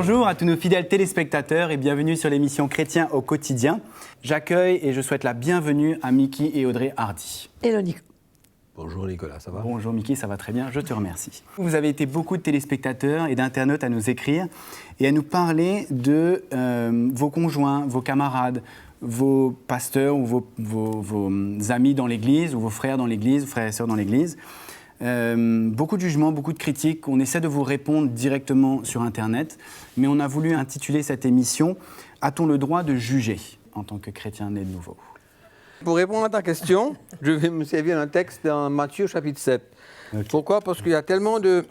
Bonjour à tous nos fidèles téléspectateurs et bienvenue sur l'émission Chrétien au quotidien. J'accueille et je souhaite la bienvenue à Mickey et Audrey Hardy. Hello Nico. Bonjour Nicolas, ça va? Bonjour Mickey, ça va très bien, je te remercie. Vous avez été beaucoup de téléspectateurs et d'internautes à nous écrire et à nous parler de vos conjoints, vos camarades, vos pasteurs ou vos amis dans l'église ou vos frères dans l'église, frères et sœurs dans l'église. Beaucoup de jugements, beaucoup de critiques. On essaie de vous répondre directement sur Internet, mais on a voulu intituler cette émission « A-t-on le droit de juger en tant que chrétien né de nouveau ?» Pour répondre à ta question, je vais me servir d'un texte dans Matthieu chapitre 7. Okay. Pourquoi? Parce qu'il y a tellement de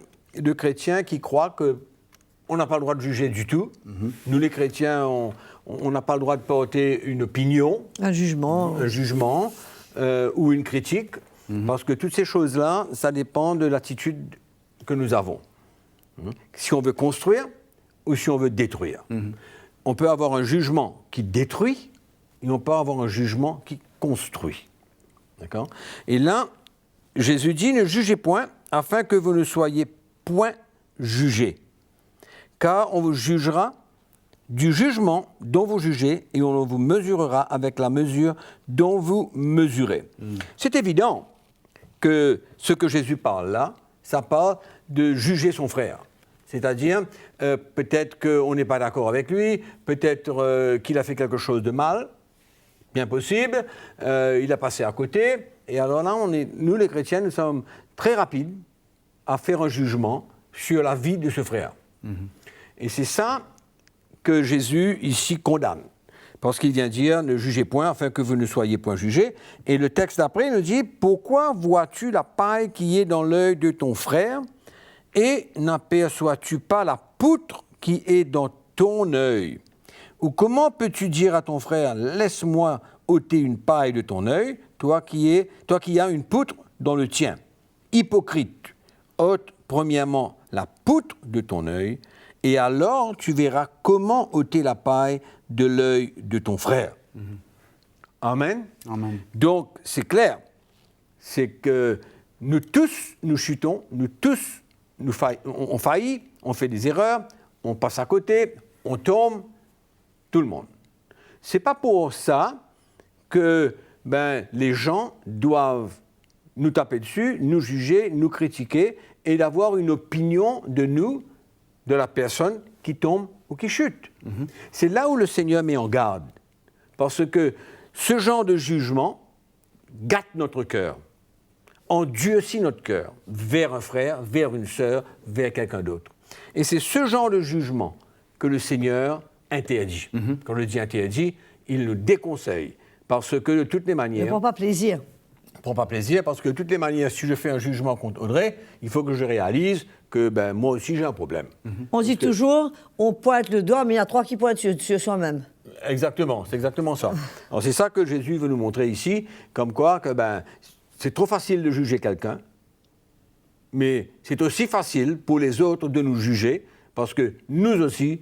chrétiens qui croient qu'on n'a pas le droit de juger du tout. Mm-hmm. Nous les chrétiens, on n'a pas le droit de porter une opinion, un jugement ou une critique. Parce que toutes ces choses-là, ça dépend de l'attitude que nous avons. Si on veut construire ou si on veut détruire. On peut avoir un jugement qui détruit et on peut avoir un jugement qui construit. D'accord? Et là, Jésus dit, ne jugez point afin que vous ne soyez point jugés. Car on vous jugera du jugement dont vous jugez et on vous mesurera avec la mesure dont vous mesurez. C'est évident que ce que Jésus parle là, ça parle de juger son frère. C'est-à-dire, peut-être qu'on n'est pas d'accord avec lui, peut-être qu'il a fait quelque chose de mal, bien possible, il a passé à côté, et alors là, nous les chrétiens, nous sommes très rapides à faire un jugement sur la vie de ce frère. Et c'est ça que Jésus ici condamne. Parce qu'il vient dire, ne jugez point, afin que vous ne soyez point jugés. Et le texte d'après nous dit, pourquoi vois-tu la paille qui est dans l'œil de ton frère et n'aperçois-tu pas la poutre qui est dans ton œil? Ou comment peux-tu dire à ton frère, laisse-moi ôter une paille de ton œil, toi qui as une poutre dans le tien? Hypocrite, ôte premièrement la poutre de ton œil, et alors tu verras comment ôter la paille de l'œil de ton frère. Amen. Amen. Donc, c'est clair, c'est que nous tous, nous chutons, nous tous, on faillit, on fait des erreurs, on passe à côté, on tombe, tout le monde. C'est pas pour ça que les gens doivent nous taper dessus, nous juger, nous critiquer et d'avoir une opinion de nous, de la personne qui tombe ou qui chute. C'est là où le Seigneur met en garde. Parce que ce genre de jugement gâte notre cœur, endurcit notre cœur vers un frère, vers une sœur, vers quelqu'un d'autre. Et c'est ce genre de jugement que le Seigneur interdit. Quand on le dit interdit, il nous déconseille. Parce que de toutes les manières... Ne prend pas plaisir. Ne prend pas plaisir parce que de toutes les manières, si je fais un jugement contre Audrey, il faut que je réalise que moi aussi j'ai un problème. On dit toujours, on pointe le doigt, mais il y a trois qui pointent sur soi-même. Exactement, c'est exactement ça. Alors c'est ça que Jésus veut nous montrer ici, comme quoi que c'est trop facile de juger quelqu'un, mais c'est aussi facile pour les autres de nous juger, parce que nous aussi,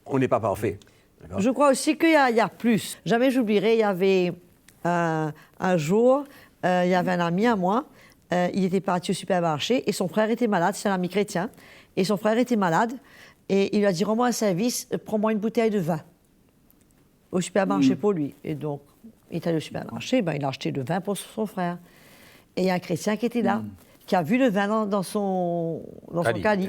on n'est pas parfait. D'accord? Je crois aussi qu'il y a plus. Jamais j'oublierai, il y avait un jour, il y avait un ami à moi, il était parti au supermarché et son frère était malade, c'est un ami chrétien, et son frère était malade et il lui a dit, rends-moi un service, prends-moi une bouteille de vin au supermarché pour lui. Et donc, il est allé au supermarché, il a acheté le vin pour son frère. Et il y a un chrétien qui était là, qui a vu le vin dans son caddie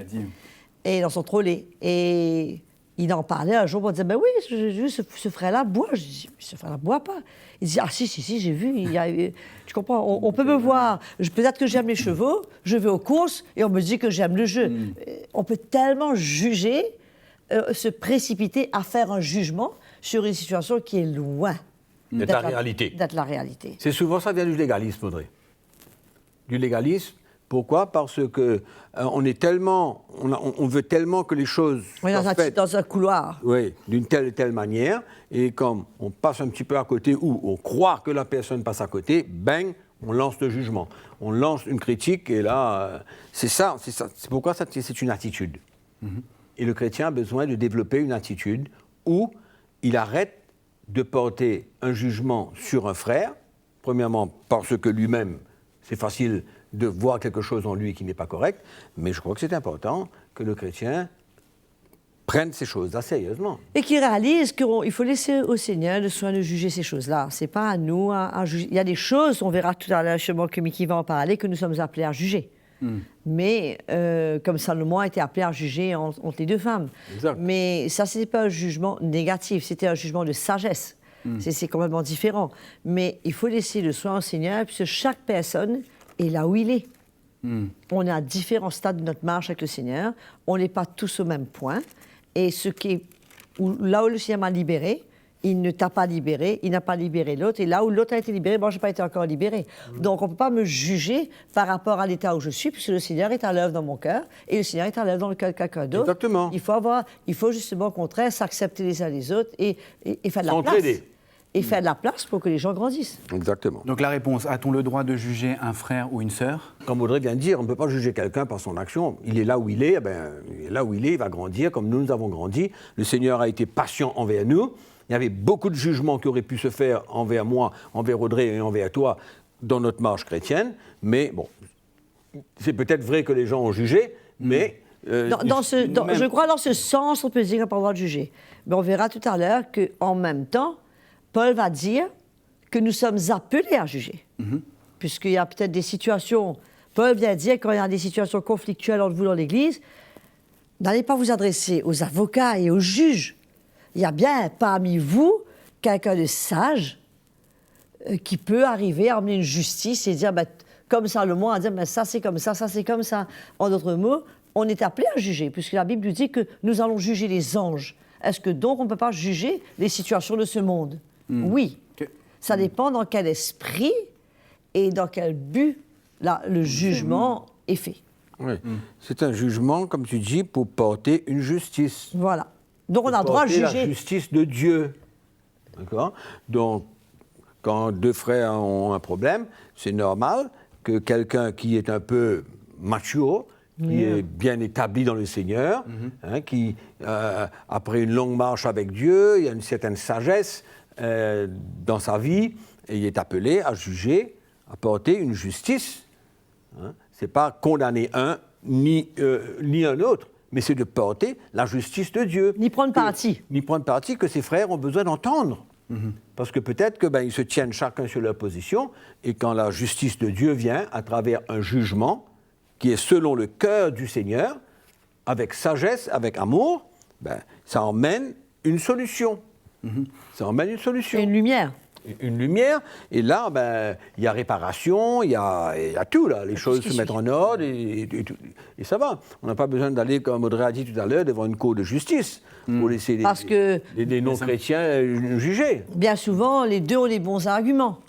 et dans son trolley. Et il en parlait un jour, on disait, oui, j'ai vu ce frère-là boit. Je dis, ce frère-là ne boit pas. Il dit, si, j'ai vu. Tu comprends, on peut me voir. Peut-être que j'aime les chevaux, je vais aux courses et on me dit que j'aime le jeu. On peut tellement juger, se précipiter à faire un jugement sur une situation qui est loin d'être la réalité. D'être la réalité. C'est souvent ça vient du légalisme, Audrey. Du légalisme. Pourquoi? Parce que on veut tellement que les choses soient faites dans un couloir. Oui, d'une telle et telle manière. Et comme on passe un petit peu à côté ou on croit que la personne passe à côté, bang, on lance le jugement. On lance une critique et là, c'est ça. C'est pourquoi c'est une attitude. Et le chrétien a besoin de développer une attitude où il arrête de porter un jugement sur un frère, premièrement parce que lui-même, c'est facile de voir quelque chose en lui qui n'est pas correct, mais je crois que c'est important que le chrétien prennent ces choses-là sérieusement. Et qui réalisent qu'il faut laisser au Seigneur le soin de juger ces choses-là. Ce n'est pas à nous à juger. Il y a des choses, on verra tout à l'heure, justement, que Mickey va en parler, que nous sommes appelés à juger. Mais comme Salomon a été appelé à juger entre les deux femmes. Exact. Mais ça, ce n'était pas un jugement négatif, c'était un jugement de sagesse. C'est complètement différent. Mais il faut laisser le soin au Seigneur, puisque chaque personne est là où il est. On est à différents stades de notre marche avec le Seigneur. On n'est pas tous au même point. Et là où le Seigneur m'a libéré, il ne t'a pas libéré, il n'a pas libéré l'autre. Et là où l'autre a été libéré, moi, je n'ai pas été encore libéré. Donc, on ne peut pas me juger par rapport à l'état où je suis, puisque le Seigneur est à l'œuvre dans mon cœur et le Seigneur est à l'œuvre dans le cœur de quelqu'un d'autre. Exactement. Il faut justement, au contraire, s'accepter les uns les autres et faire de la place. S'entraider. Et faire de la place pour que les gens grandissent. Exactement. Donc la réponse, a-t-on le droit de juger un frère ou une sœur? Comme Audrey vient de dire, on ne peut pas juger quelqu'un par son action. Il est là où il est, il va grandir comme nous avons grandi. Le Seigneur a été patient envers nous. Il y avait beaucoup de jugements qui auraient pu se faire envers moi, envers Audrey et envers toi dans notre marche chrétienne. Mais bon, c'est peut-être vrai que les gens ont jugé, mais... Je crois dans ce sens, on peut dire qu'on n'a pas le droit de juger. Mais on verra tout à l'heure qu'en même temps, Paul va dire que nous sommes appelés à juger. Puisqu'il y a peut-être des situations... Paul vient dire, quand il y a des situations conflictuelles entre vous dans l'Église, n'allez pas vous adresser aux avocats et aux juges. Il y a bien parmi vous quelqu'un de sage qui peut arriver à emmener une justice et dire, comme Salomon, à dire, ça c'est comme ça c'est comme ça. En d'autres mots, on est appelé à juger, puisque la Bible nous dit que nous allons juger les anges. Est-ce que donc on ne peut pas juger les situations de ce monde? Oui. Ça dépend dans quel esprit et dans quel but le jugement est fait. Oui. C'est un jugement, comme tu dis, pour porter une justice. Voilà. Donc on a le droit de juger. La justice de Dieu. D'accord? Donc, quand deux frères ont un problème, c'est normal que quelqu'un qui est un peu mature, qui est bien établi dans le Seigneur, qui, après une longue marche avec Dieu, il y a une certaine sagesse dans sa vie, et il est appelé à juger, à porter une justice. Ce n'est pas condamner un, ni un autre, mais c'est de porter la justice de Dieu. Ni prendre parti. Ni prendre parti que ses frères ont besoin d'entendre. Parce que peut-être qu'ils se tiennent chacun sur leur position, et quand la justice de Dieu vient à travers un jugement qui est selon le cœur du Seigneur, avec sagesse, avec amour, ça emmène une solution. Ça emmène une solution. Et une lumière. Une lumière, et là, il y a réparation, il y a tout, là. Les choses se mettent en ordre, et ça va. On n'a pas besoin d'aller, comme Audrey a dit tout à l'heure, devant une cour de justice pour laisser les non-chrétiens juger. Bien souvent, les deux ont les bons arguments.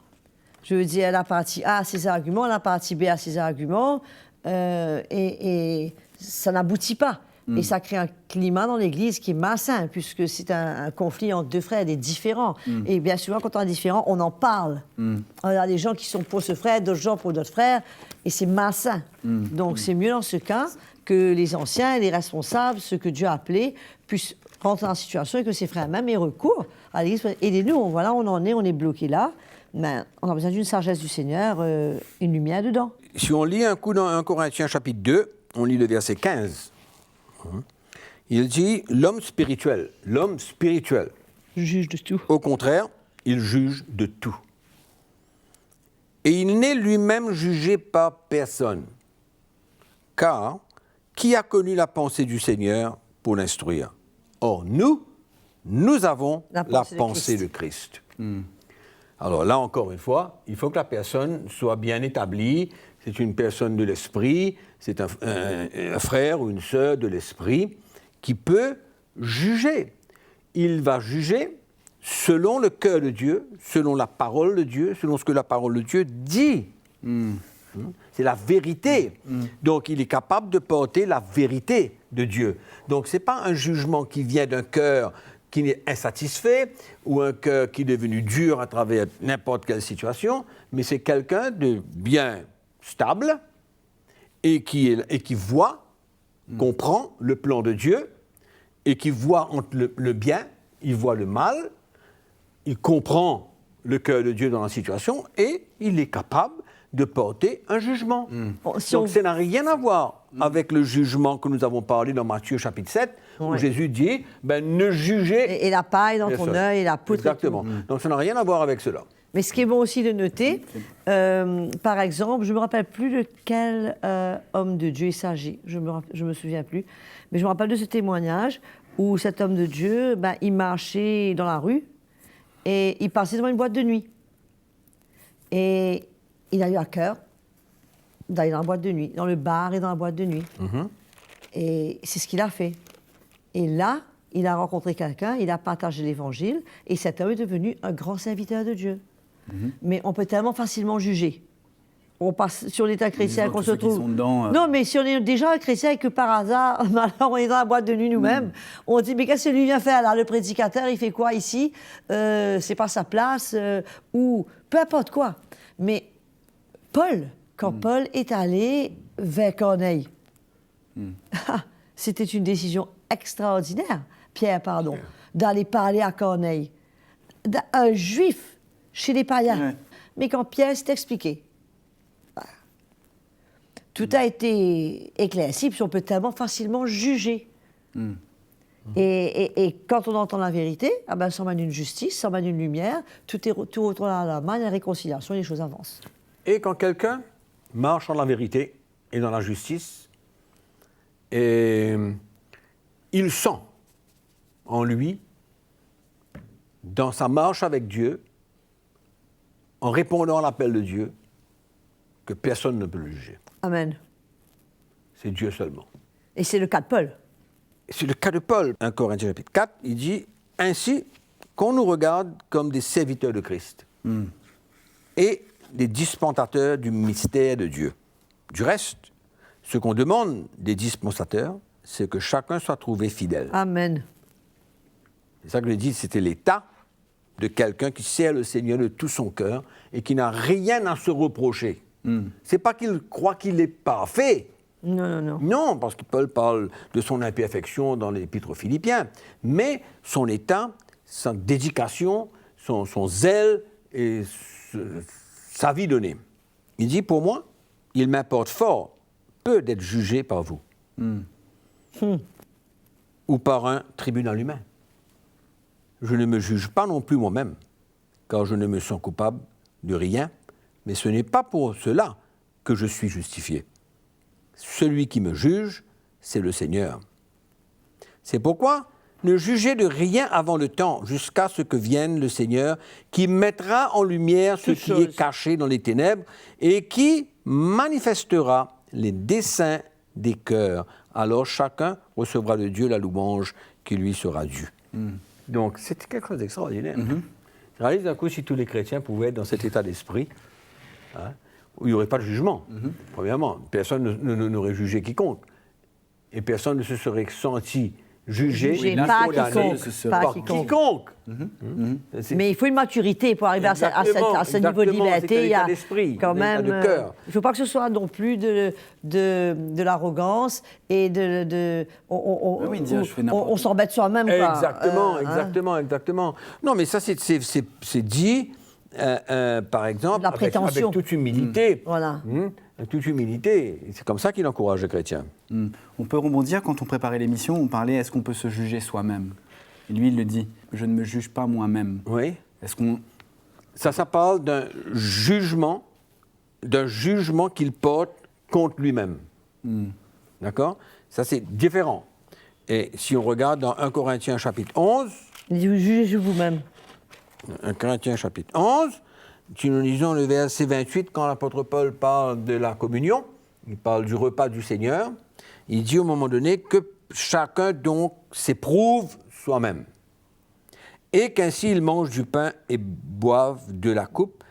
Je veux dire, la partie A a ses arguments, la partie B a ses arguments, et ça n'aboutit pas. Et ça crée un climat dans l'Église qui est malsain, puisque c'est un conflit entre deux frères, des différents. Et bien souvent, quand on est différent, on en parle. Il y a des gens qui sont pour ce frère, d'autres gens pour d'autres frères, et c'est malsain. Donc c'est mieux dans ce cas que les anciens, les responsables, ceux que Dieu a appelés, puissent rentrer en situation et que ces frères même aient recours à l'Église. Aidez-nous, voilà, on en est, on est bloqué là. Mais on a besoin d'une sagesse du Seigneur, une lumière dedans. Si on lit un coup dans 1 Corinthiens chapitre 2, on lit le verset 15. Il dit l'homme spirituel, juge de tout. Au contraire, il juge de tout. Et il n'est lui-même jugé par personne. Car qui a connu la pensée du Seigneur pour l'instruire? Or, nous avons la pensée de Christ. Alors là, encore une fois, il faut que la personne soit bien établie. C'est une personne de l'esprit, c'est un frère ou une sœur de l'esprit qui peut juger. Il va juger selon le cœur de Dieu, selon la parole de Dieu, selon ce que la parole de Dieu dit. C'est la vérité. Donc il est capable de porter la vérité de Dieu. Donc ce n'est pas un jugement qui vient d'un cœur qui est insatisfait ou un cœur qui est devenu dur à travers n'importe quelle situation, mais c'est quelqu'un de bien stable et qui voit, comprend le plan de Dieu et qui voit entre le bien, il voit le mal, il comprend le cœur de Dieu dans la situation et il est capable de porter un jugement. Donc ça n'a rien à voir avec le jugement que nous avons parlé dans Matthieu chapitre 7, où Ouais. Jésus dit, ne jugez... Et la paille dans les ton sols. œil et la poutre. Exactement. Donc ça n'a rien à voir avec cela. Mais ce qui est bon aussi de noter, par exemple, je ne me rappelle plus de quel homme de Dieu il s'agit, je me souviens plus, mais je me rappelle de ce témoignage où cet homme de Dieu, il marchait dans la rue et il passait devant une boîte de nuit. Et il a eu à cœur d'aller dans la boîte de nuit, dans le bar et dans la boîte de nuit. Et c'est ce qu'il a fait. Et là, il a rencontré quelqu'un, il a partagé l'évangile, et cet homme est devenu un grand serviteur de Dieu. Mais on peut tellement facilement juger. On passe sur l'état chrétien autres, qu'on se ceux qui trouve. sont dedans, Non, mais si on est déjà un chrétien et que par hasard, alors on est dans la boîte de nuit nous-mêmes, on dit mais qu'est-ce que lui vient faire là? Le prédicateur, il fait quoi ici? C'est pas sa place, ou peu importe quoi. Mais Paul, quand Paul est allé vers Corneille, c'était une décision extraordinaire, Pierre, pardon, d'aller parler à Corneille. Un juif chez les païens. Ouais. Mais quand Pierre s'est expliqué, tout a été éclairci, puis on peut tellement facilement juger. Et quand on entend la vérité, ça mène une justice, ça mène une lumière, tout retourne à la main, il y a la réconciliation, les choses avancent. Et quand quelqu'un marche dans la vérité et dans la justice, et il sent en lui, dans sa marche avec Dieu, en répondant à l'appel de Dieu, que personne ne peut le juger. Amen. C'est Dieu seulement. Et c'est le cas de Paul. C'est le cas de Paul. 1 Corinthiens chapitre 4, il dit « Ainsi qu'on nous regarde comme des serviteurs de Christ et des dispensateurs du mystère de Dieu. Du reste, ce qu'on demande des dispensateurs, c'est que chacun soit trouvé fidèle. Amen. C'est ça que je dis, c'était l'état de quelqu'un qui sert le Seigneur de tout son cœur et qui n'a rien à se reprocher. C'est pas qu'il croit qu'il est parfait. Non, non, non. Non, parce que Paul parle de son imperfection dans l'Épître aux Philippiens, mais son état, sa dédication, son zèle et sa vie donnée. Il dit, pour moi, il m'importe fort peu d'être jugé par vous ou par un tribunal humain. Je ne me juge pas non plus moi-même, car je ne me sens coupable de rien, mais ce n'est pas pour cela que je suis justifié. Celui qui me juge, c'est le Seigneur. C'est pourquoi ne jugez de rien avant le temps, jusqu'à ce que vienne le Seigneur, qui mettra en lumière ce qui est caché dans les ténèbres et qui manifestera les desseins des cœurs. Alors chacun recevra de Dieu la louange qui lui sera due. Donc c'est quelque chose d'extraordinaire. Je réalise d'un coup si tous les chrétiens pouvaient être dans cet état d'esprit, où il n'y aurait pas de jugement. Premièrement, personne n'aurait jugé quiconque. Et personne ne se serait senti jugé Jugé, et pas condamné quiconque, par pas quiconque. Mais il faut une maturité pour arriver à ce niveau de liberté. Il y a quand même. Il ne faut pas que ce soit non plus de l'arrogance et on s'embête soi-même. Exactement. Non, mais ça, c'est dit, par exemple, avec toute humilité. Voilà. Toute humilité. C'est comme ça qu'il encourage les chrétiens. On peut rebondir, quand on préparait l'émission, on parlait est-ce qu'on peut se juger soi-même? Et lui, il le dit, je ne me juge pas moi-même. Oui. Est-ce qu'on... Ça parle d'un jugement qu'il porte contre lui-même. D'accord? Ça, c'est différent. Et si on regarde dans 1 Corinthiens chapitre 11... Il dit, jugez vous-même. 1 Corinthiens chapitre 11, si nous lisons le verset 28, quand l'apôtre Paul parle de la communion, il parle du repas du Seigneur, il dit au moment donné que chacun donc s'éprouve soi-même, et qu'ainsi il mange du pain et boive de la coupe.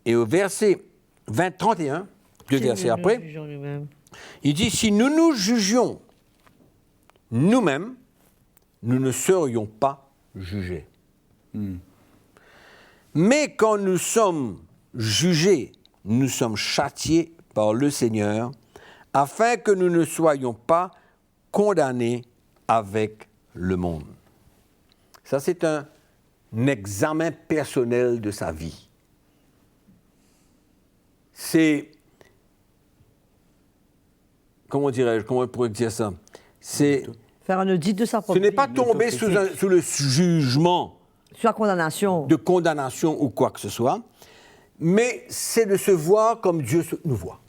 Et au verset 31, deux versets après, il dit, si nous nous jugions nous-mêmes, nous ne serions pas jugés. Mais quand nous sommes jugés, nous sommes châtiés par le Seigneur, afin que nous ne soyons pas condamnés avec le monde. Ça, c'est un examen personnel de sa vie. comment dirais-je, comment on pourrait dire ça? C'est, Faire un audit de sa ce propre n'est vie. pas tomber sous le jugement Sur la condamnation. de condamnation ou quoi que ce soit, mais c'est de se voir comme Dieu nous voit.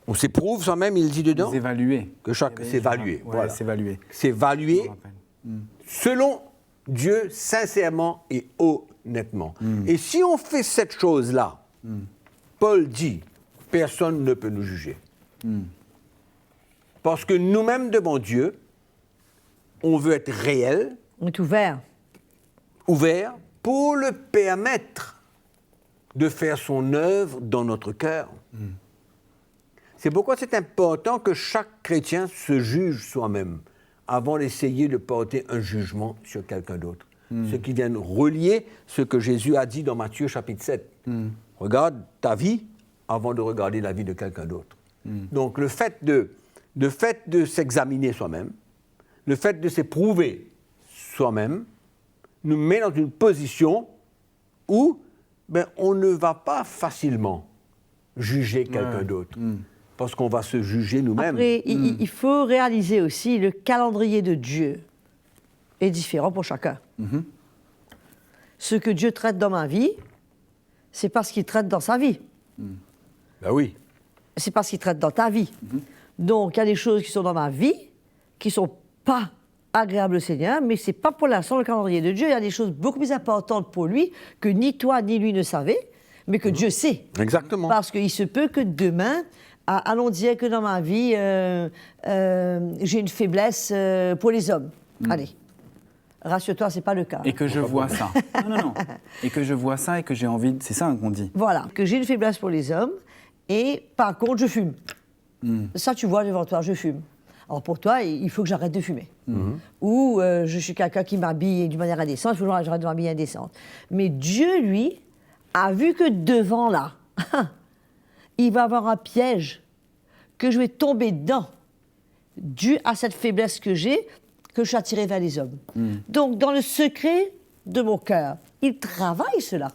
On s'éprouve soi-même, il dit dedans, S'évaluer. que chaque s'évaluer. Ouais, Voilà. s'évaluer. S'évaluer Je me rappelle. selon Dieu, sincèrement et honnêtement. Et si on fait cette chose-là, Paul dit, personne ne peut nous juger. Parce que nous-mêmes devant Dieu, on veut être réel, On est ouvert. ouvert, pour le permettre de faire son œuvre dans notre cœur. C'est pourquoi c'est important que chaque chrétien se juge soi-même avant d'essayer de porter un jugement sur quelqu'un d'autre. Ce qui vient relier ce que Jésus a dit dans Matthieu chapitre 7. Regarde ta vie avant de regarder la vie de quelqu'un d'autre. Donc le fait de s'examiner soi-même, le fait de s'éprouver soi-même, nous met dans une position où on ne va pas facilement juger quelqu'un d'autre. Parce qu'on va se juger nous-mêmes. Après, il faut réaliser aussi le calendrier de Dieu est différent pour chacun. Ce que Dieu traite dans ma vie, c'est pas ce qu'il traite dans sa vie. Ben oui. C'est pas ce qu'il traite dans ta vie. Donc, il y a des choses qui sont dans ma vie qui sont pas agréables au Seigneur, mais c'est pas pour l'instant le calendrier de Dieu. Il y a des choses beaucoup plus importantes pour lui que ni toi ni lui ne savez, mais que Dieu sait. Exactement. Parce qu'il se peut que demain, allons dire que dans ma vie, j'ai une faiblesse pour les hommes. Allez, rassure-toi, c'est pas le cas. Et que je vois ça. Non. Et que je vois ça et que j'ai envie... C'est ça qu'on dit. Voilà, que j'ai une faiblesse pour les hommes, et par contre, je fume. Ça, tu vois devant toi, je fume. Alors pour toi, il faut que j'arrête de fumer. Ou je suis quelqu'un qui m'habille d'une manière indécente, il faut que j'arrête de m'habiller indécente. Mais Dieu, lui, a vu que devant là, il va avoir un piège que je vais tomber dedans, dû à cette faiblesse que j'ai, que je suis attiré vers les hommes. Donc, dans le secret de mon cœur, il travaille cela.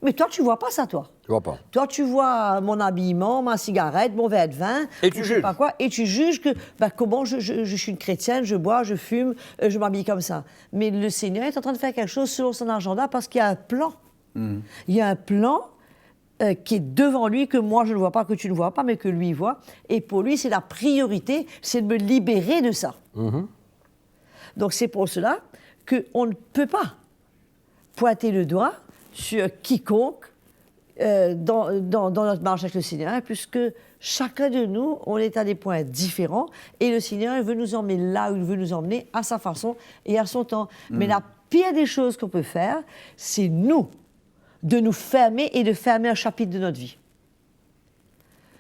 Mais toi, tu vois pas ça, toi. Je vois pas. Toi, tu vois mon habillement, ma cigarette, mon verre de vin, Et tu ou je sais juges. pas quoi, et tu juges que comment je suis une chrétienne, je bois, je fume, je m'habille comme ça. Mais le Seigneur est en train de faire quelque chose selon son agenda parce qu'il y a un plan. Il y a un plan qui est devant lui, que moi je ne vois pas, que tu ne vois pas, mais que lui voit. Et pour lui, c'est la priorité, c'est de me libérer de ça. Donc c'est pour cela qu'on ne peut pas pointer le doigt sur quiconque dans notre marche avec le Seigneur, puisque chacun de nous, on est à des points différents, et le Seigneur veut nous emmener là où il veut nous emmener, à sa façon et à son temps. Mais la pire des choses qu'on peut faire, c'est nous, de nous fermer et de fermer un chapitre de notre vie.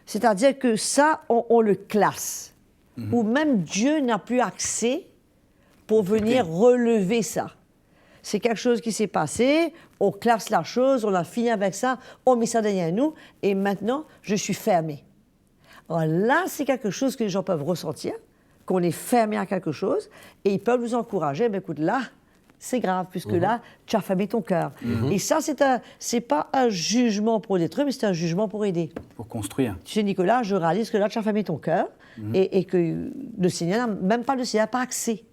C'est-à-dire que ça, on le classe. Ou même Dieu n'a plus accès pour venir relever ça. C'est quelque chose qui s'est passé, on classe la chose, on a fini avec ça, on met ça derrière nous, et maintenant, je suis fermé. Alors là, c'est quelque chose que les gens peuvent ressentir, qu'on est fermé à quelque chose, et ils peuvent nous encourager, mais écoute, là, c'est grave, puisque là, tu as fermé ton cœur. Et ça, c'est pas un jugement pour détruire, mais c'est un jugement pour aider. Pour construire. Tu sais, Nicolas, je réalise que là, tu as fermé ton cœur, et que le Seigneur, même pas le Seigneur, n'a pas accès.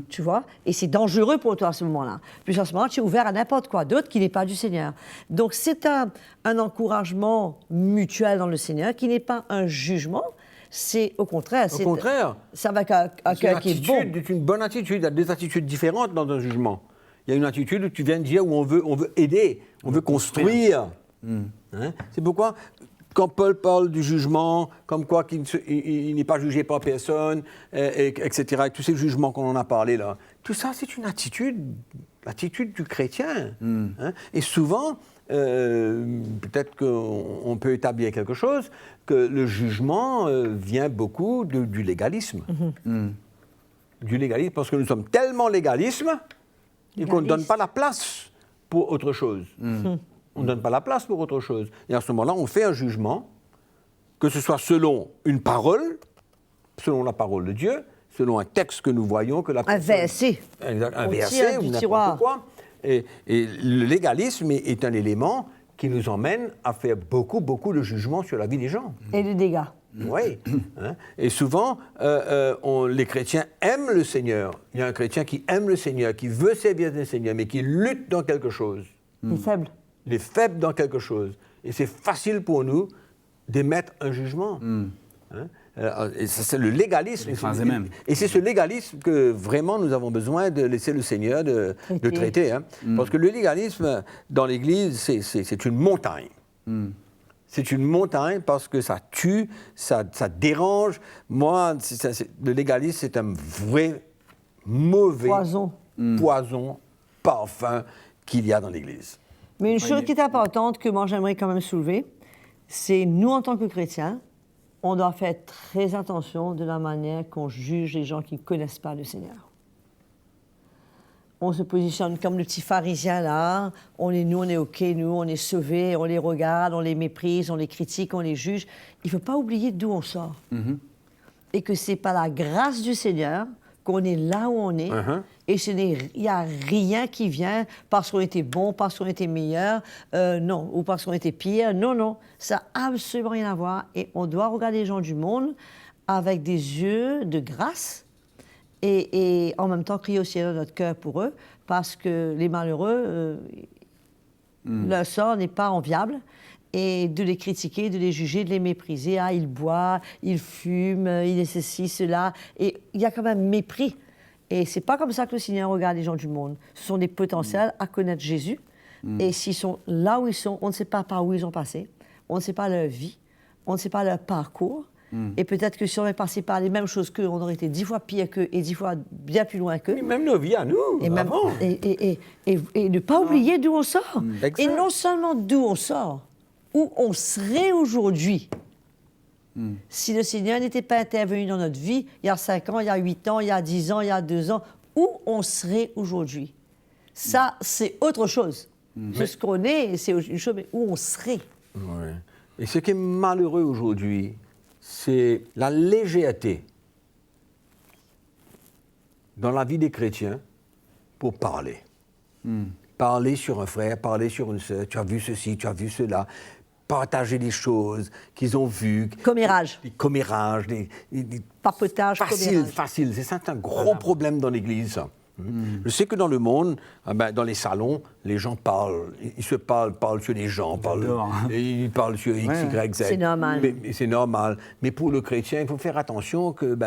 Tu vois? Et c'est dangereux pour toi à ce moment-là. Puis à ce moment-là, tu es ouvert à n'importe quoi d'autre qui n'est pas du Seigneur. Donc c'est un encouragement mutuel dans le Seigneur qui n'est pas un jugement, c'est au contraire. Au contraire. Ça va qu'un cœur qui est bon. C'est une bonne attitude. Il y a deux attitudes différentes dans un jugement. Il y a une attitude où tu viens de dire où on veut aider, on veut construire. Hein? C'est pourquoi, quand Paul parle du jugement, comme quoi il n'est pas jugé par personne, etc., et tous ces jugements qu'on en a parlé là, tout ça, c'est une attitude, l'attitude du chrétien. Hein? Et souvent, peut-être qu'on peut établir quelque chose, que le jugement vient beaucoup du légalisme. Du légalisme, parce que nous sommes tellement légalistes qu'on ne donne pas la place pour autre chose. On ne donne pas la place pour autre chose. Et à ce moment-là, on fait un jugement, que ce soit selon une parole, selon la parole de Dieu, selon un texte que nous voyons, que la Un verset. Exact, un On verset tire ou du n'importe tiroir. quoi. Et le légalisme est un élément qui nous emmène à faire beaucoup de jugements sur la vie des gens. Et le dégât. Oui. Hein. Et souvent, les chrétiens aiment le Seigneur. Il y a un chrétien qui aime le Seigneur, qui veut servir le Seigneur, mais qui lutte dans quelque chose. Il est faible. Il est faible dans quelque chose. Et c'est facile pour nous d'émettre un jugement. Hein. Et ça, c'est le légalisme. Et c'est ce légalisme que vraiment nous avons besoin de laisser le Seigneur de traiter. Hein. Parce que le légalisme dans l'Église, c'est une montagne. C'est une montagne parce que ça tue, ça dérange. Moi, le légalisme, c'est un vrai mauvais poison, parfum qu'il y a dans l'Église. Mais une chose qui est importante que moi j'aimerais quand même soulever, c'est nous en tant que chrétiens, on doit faire très attention de la manière qu'on juge les gens qui ne connaissent pas le Seigneur. On se positionne comme le petit pharisien là, on est OK, nous, on est sauvés, on les regarde, on les méprise, on les critique, on les juge. Il ne faut pas oublier d'où on sort. Et que ce n'est pas la grâce du Seigneur qu'on est là où on est, et il n'y a rien qui vient parce qu'on était bon, parce qu'on était meilleur, non, ou parce qu'on était pire, non, ça n'a absolument rien à voir, et on doit regarder les gens du monde avec des yeux de grâce, et en même temps crier au ciel dans notre cœur pour eux, parce que les malheureux, leur sort n'est pas enviable, et de les critiquer, de les juger, de les mépriser. Ah, il boit, il fume, il est ceci, cela. Et il y a quand même mépris. Et c'est pas comme ça que le Seigneur regarde les gens du monde. Ce sont des potentiels à connaître Jésus. Et s'ils sont là où ils sont, on ne sait pas par où ils ont passé. On ne sait pas leur vie. On ne sait pas leur parcours. Et peut-être que si on avait passé par les mêmes choses qu'eux, on aurait été 10 fois pire qu'eux et 10 fois bien plus loin qu'eux. Et même nos vies à nous, et ne pas oublier d'où on sort. Et non seulement d'où on sort, où on serait aujourd'hui si le Seigneur n'était pas intervenu dans notre vie il y a 5 ans, il y a 8 ans, il y a 10 ans, il y a 2 ans, où on serait aujourd'hui. Ça, c'est autre chose. C'est ce qu'on est, c'est une chose, mais où on serait. Ouais. Et ce qui est malheureux aujourd'hui, c'est la légèreté dans la vie des chrétiens pour parler. Parler sur un frère, parler sur une sœur, tu as vu ceci, tu as vu cela, partager des choses qu'ils ont vues. Commérage. Des commérages, des papotage, facile. C'est ça, c'est un gros problème dans l'Église. Je sais que dans le monde, dans les salons, les gens parlent, ils se parlent sur les gens, ils parlent sur X, Y, Z. C'est normal. C'est normal. Mais pour le chrétien, il faut faire attention que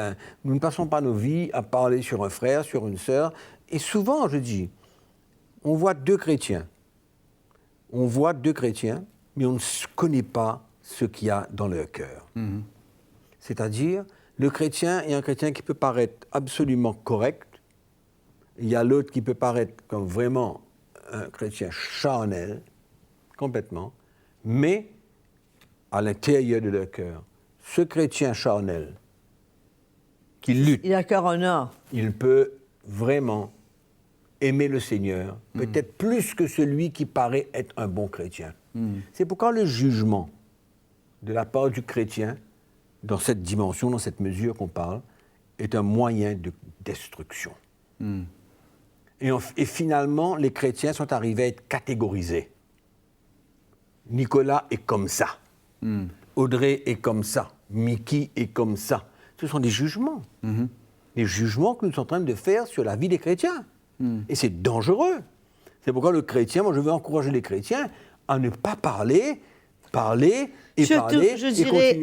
nous ne passons pas nos vies à parler sur un frère, sur une sœur. Et souvent, je dis, on voit deux chrétiens. Mais on ne connaît pas ce qu'il y a dans leur cœur. C'est-à-dire, le chrétien est un chrétien qui peut paraître absolument correct. Il y a l'autre qui peut paraître comme vraiment un chrétien charnel, complètement, mais à l'intérieur de leur cœur, ce chrétien charnel qui lutte, il a le cœur en or. Il peut vraiment aimer le Seigneur, peut-être plus que celui qui paraît être un bon chrétien. C'est pourquoi le jugement de la part du chrétien, dans cette dimension, dans cette mesure qu'on parle, est un moyen de destruction. Et finalement, les chrétiens sont arrivés à être catégorisés. Nicolas est comme ça. Audrey est comme ça. Mickey est comme ça. Ce sont des jugements. Des jugements que nous sommes en train de faire sur la vie des chrétiens. Et c'est dangereux. C'est pourquoi le chrétien, moi je veux encourager les chrétiens à ne pas parler, continuer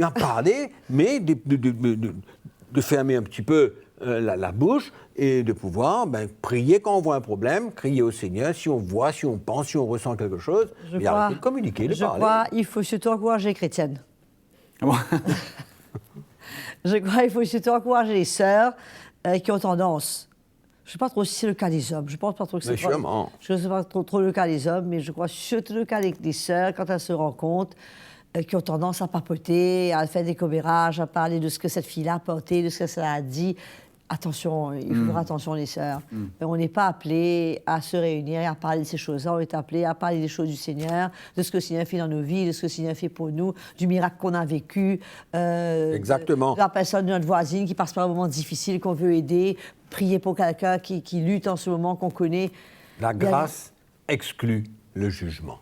à parler, mais de fermer un petit peu la bouche et de pouvoir prier quand on voit un problème, crier au Seigneur, si on voit, si on pense, si on ressent quelque chose, et arrêter de communiquer, de parler. Je crois qu'il faut surtout encourager les chrétiennes. Je crois qu'il faut surtout encourager les sœurs qui ont tendance. Je ne sais pas trop si c'est le cas des hommes. Je ne pense pas trop que c'est je ne sais pas trop le cas des hommes, mais je crois surtout le cas des sœurs quand elles se rencontrent, qui ont tendance à papoter, à faire des commérages, à parler de ce que cette fille-là a porté, de ce que ça a dit. Attention, il faut faire attention les sœurs. On n'est pas appelés à se réunir et à parler de ces choses-là. On est appelés à parler des choses du Seigneur, de ce que le Seigneur fait dans nos vies, de ce que le Seigneur fait pour nous, du miracle qu'on a vécu. Exactement. De la personne de notre voisine qui passe par un moment difficile, qu'on veut aider, prier pour quelqu'un qui lutte en ce moment, qu'on connaît. La grâce exclut le jugement.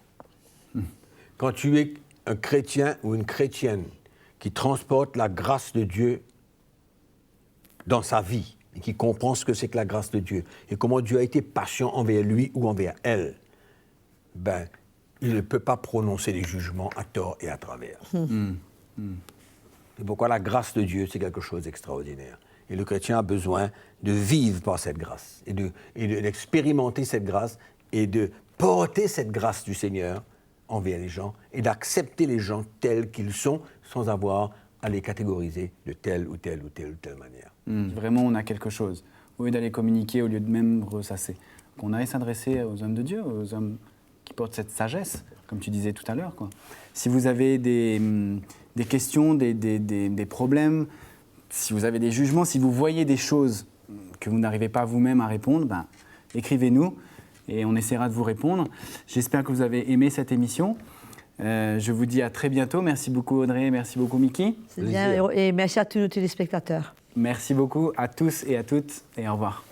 Quand tu es un chrétien ou une chrétienne qui transporte la grâce de Dieu dans sa vie et qui comprend ce que c'est que la grâce de Dieu et comment Dieu a été patient envers lui ou envers elle, ben, il ne peut pas prononcer des jugements à tort et à travers. C'est pourquoi la grâce de Dieu, c'est quelque chose d'extraordinaire. Et le chrétien a besoin de vivre par cette grâce et d'expérimenter cette grâce et de porter cette grâce du Seigneur envers les gens et d'accepter les gens tels qu'ils sont sans avoir à les catégoriser de telle ou telle ou telle ou telle manière. Vraiment, on a quelque chose. Au lieu d'aller communiquer, au lieu de même ressasser. Qu'on aille s'adresser aux hommes de Dieu, aux hommes qui portent cette sagesse, comme tu disais tout à l'heure, quoi. Si vous avez des questions, des problèmes, si vous avez des jugements, si vous voyez des choses que vous n'arrivez pas vous-même à répondre, ben, écrivez-nous et on essaiera de vous répondre. J'espère que vous avez aimé cette émission. Je vous dis à très bientôt. Merci beaucoup Audrey, merci beaucoup Mickey. C'est bien, et merci à tous nos téléspectateurs. Merci beaucoup à tous et à toutes et au revoir.